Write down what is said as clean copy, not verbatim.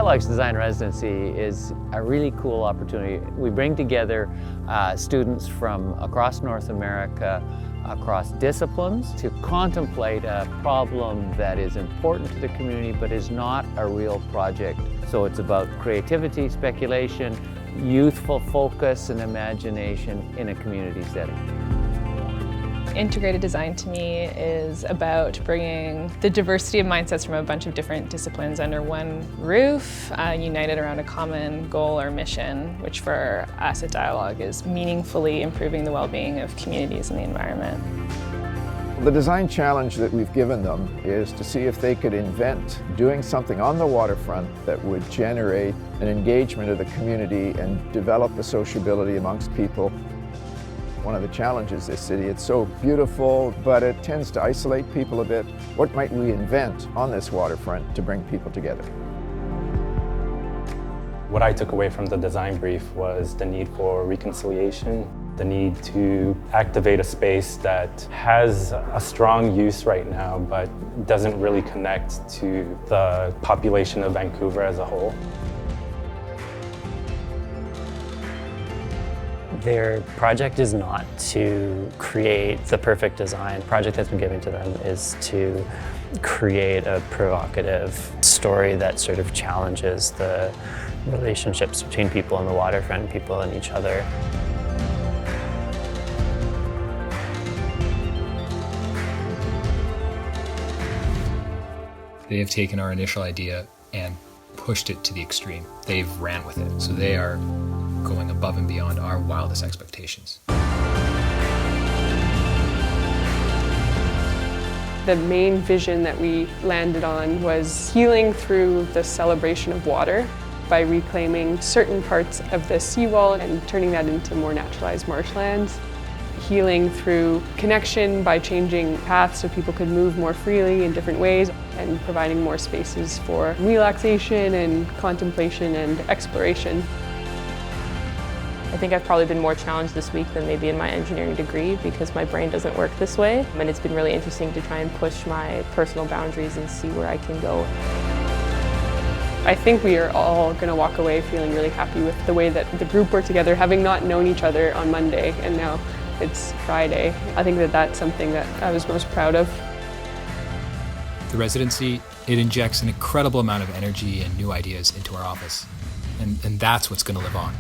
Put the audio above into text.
DIALOG's design residency is a really cool opportunity. We bring together students from across North America, across disciplines, to contemplate a problem that is important to the community but is not a real project. So it's about creativity, speculation, youthful focus and imagination in a community setting. Integrated design to me is about bringing the diversity of mindsets from a bunch of different disciplines under one roof, united around a common goal or mission, which for us at DIALOG is meaningfully improving the well-being of communities and the environment. The design challenge that we've given them is to see if they could invent doing something on the waterfront that would generate an engagement of the community and develop the sociability amongst people. One of the challenges this city, it's so beautiful, but it tends to isolate people a bit. What might we invent on this waterfront to bring people together? What I took away from the design brief was the need for reconciliation, the need to activate a space that has a strong use right now, but doesn't really connect to the population of Vancouver as a whole. Their project is not to create the perfect design. The project that's been given to them is to create a provocative story that sort of challenges the relationships between people on the waterfront and people and each other. They have taken our initial idea and pushed it to the extreme. They've ran with it, so they are going above and beyond our wildest expectations. The main vision that we landed on was healing through the celebration of water by reclaiming certain parts of the seawall and turning that into more naturalized marshlands. Healing through connection by changing paths so people could move more freely in different ways, and providing more spaces for relaxation and contemplation and exploration. I think I've probably been more challenged this week than maybe in my engineering degree because my brain doesn't work this way. And it's been really interesting to try and push my personal boundaries and see where I can go. I think we are all going to walk away feeling really happy with the way that the group worked together, having not known each other on Monday and now it's Friday. I think that that's something that I was most proud of. The residency, it injects an incredible amount of energy and new ideas into our office. And that's what's going to live on.